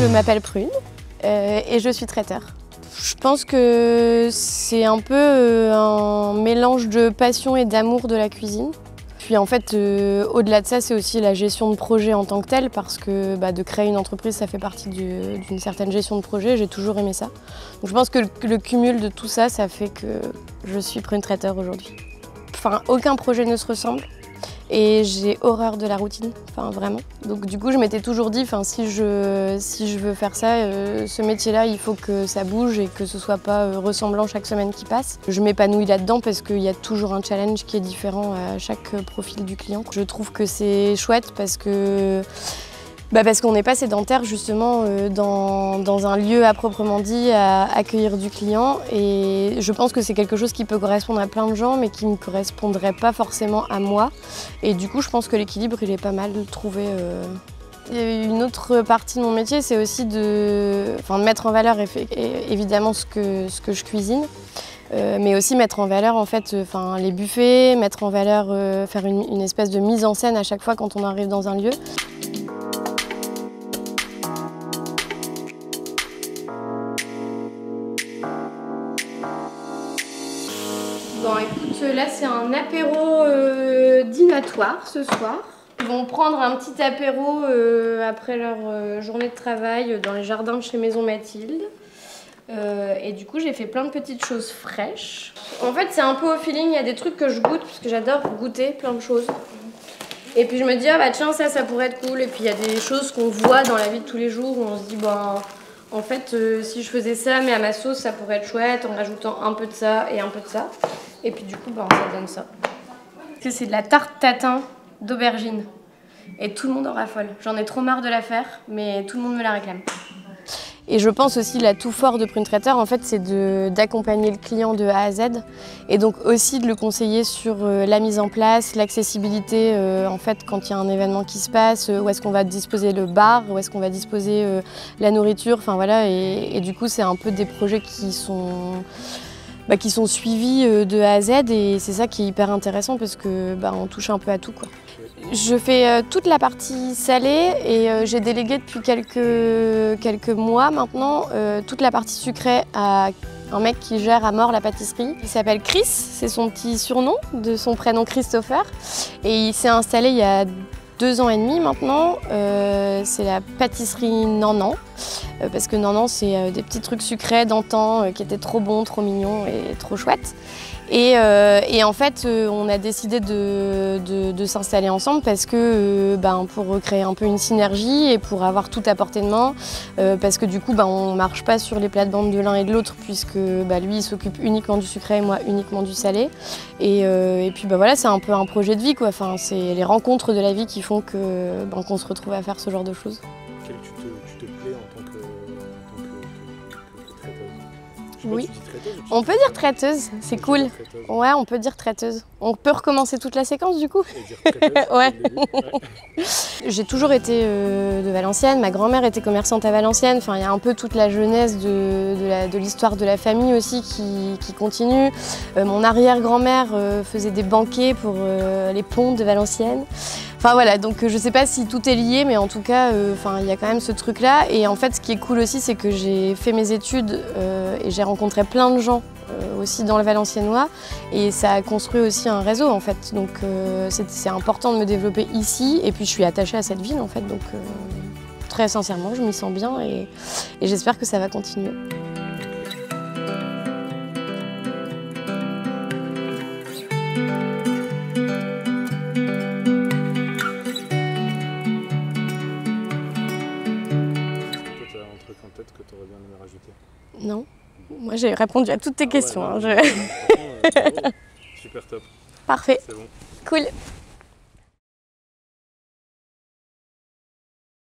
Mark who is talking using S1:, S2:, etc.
S1: m'appelle Prune et je suis traiteur. Je pense que c'est un peu un mélange de passion et d'amour de la cuisine. Puis en fait, au-delà de ça, c'est aussi la gestion de projet en tant que telle, parce que de créer une entreprise, ça fait partie d'une certaine gestion de projet. J'ai toujours aimé ça. Donc je pense que le cumul de tout ça, ça fait que je suis Prune traiteur aujourd'hui. Enfin, aucun projet ne se ressemble. Et j'ai horreur de la routine, enfin vraiment. Donc du coup, je m'étais toujours dit, si je veux faire ça, ce métier-là, il faut que ça bouge et que ce soit pas ressemblant chaque semaine qui passe. Je m'épanouis là-dedans parce qu'il y a toujours un challenge qui est différent à chaque profil du client. Je trouve que c'est chouette parce qu'on n'est pas sédentaire justement dans un lieu à proprement dit à accueillir du client, et je pense que c'est quelque chose qui peut correspondre à plein de gens mais qui ne correspondrait pas forcément à moi, et du coup je pense que l'équilibre il est pas mal trouvé. Et une autre partie de mon métier, c'est aussi de mettre en valeur évidemment ce que je cuisine, mais aussi mettre en valeur en fait, les buffets, mettre en valeur, faire une espèce de mise en scène à chaque fois quand on arrive dans un lieu. Bon, écoute, là c'est un apéro dînatoire ce soir. Ils vont prendre un petit apéro après leur journée de travail dans les jardins de chez Maison Mathilde. Et du coup j'ai fait plein de petites choses fraîches. En fait c'est un peu au feeling, il y a des trucs que je goûte parce que j'adore goûter plein de choses. Et puis je me dis, tiens ça pourrait être cool. Et puis il y a des choses qu'on voit dans la vie de tous les jours où on se dit, en fait si je faisais ça mais à ma sauce ça pourrait être chouette en rajoutant un peu de ça et un peu de ça. Et puis du coup, ça donne ça. C'est de la tarte tatin d'aubergine. Et tout le monde en raffole. J'en ai trop marre de la faire, mais tout le monde me la réclame. Et je pense aussi l'atout fort de Prune traiteur, en fait, c'est d'accompagner le client de A à Z. Et donc aussi de le conseiller sur la mise en place, l'accessibilité, en fait, quand il y a un événement qui se passe, où est-ce qu'on va disposer le bar, où est-ce qu'on va disposer la nourriture, voilà. Et du coup, c'est un peu des projets qui sont suivis de A à Z, et c'est ça qui est hyper intéressant parce que on touche un peu à tout, quoi. Je fais toute la partie salée et j'ai délégué depuis quelques mois maintenant toute la partie sucrée à un mec qui gère à mort la pâtisserie. Il s'appelle Chris, c'est son petit surnom de son prénom Christopher, et il s'est installé il y a 2 ans et demi maintenant. C'est la pâtisserie Nannan, parce que Nannan c'est des petits trucs sucrés d'antan qui étaient trop bons, trop mignons et trop chouettes. Et en fait on a décidé de s'installer ensemble parce que pour créer un peu une synergie et pour avoir tout à portée de main, parce que du coup on ne marche pas sur les plates-bandes de l'un et de l'autre, puisque lui il s'occupe uniquement du sucré et moi uniquement du salé, et puis voilà, c'est un peu un projet de vie, quoi. C'est les rencontres de la vie qui font que qu'on se retrouve à faire ce genre de choses.
S2: Quel tu te plais en tant que traiteuse?
S1: Oui, on peut dire traiteuse, c'est cool. Ouais, on peut dire traiteuse. On peut recommencer toute la séquence du coup. Ouais. J'ai toujours été de Valenciennes, ma grand-mère était commerçante à Valenciennes. Il y a un peu toute la jeunesse de l'histoire de la famille aussi qui continue. Mon arrière-grand-mère faisait des banquets pour les ponts de Valenciennes. Voilà, donc je sais pas si tout est lié, mais en tout cas, il y a quand même ce truc-là. Et en fait, ce qui est cool aussi, c'est que j'ai fait mes études et j'ai rencontré plein de gens aussi dans le valenciennois, et ça a construit aussi un réseau en fait. Donc c'est important de me développer ici, et puis je suis attachée à cette ville en fait. Donc très sincèrement, je m'y sens bien et j'espère que ça va continuer.
S2: En tête que tu aurais bien aimé rajouter?
S1: Non, moi j'ai répondu à toutes tes questions.
S2: Super top.
S1: Parfait.
S2: C'est bon.
S1: Cool.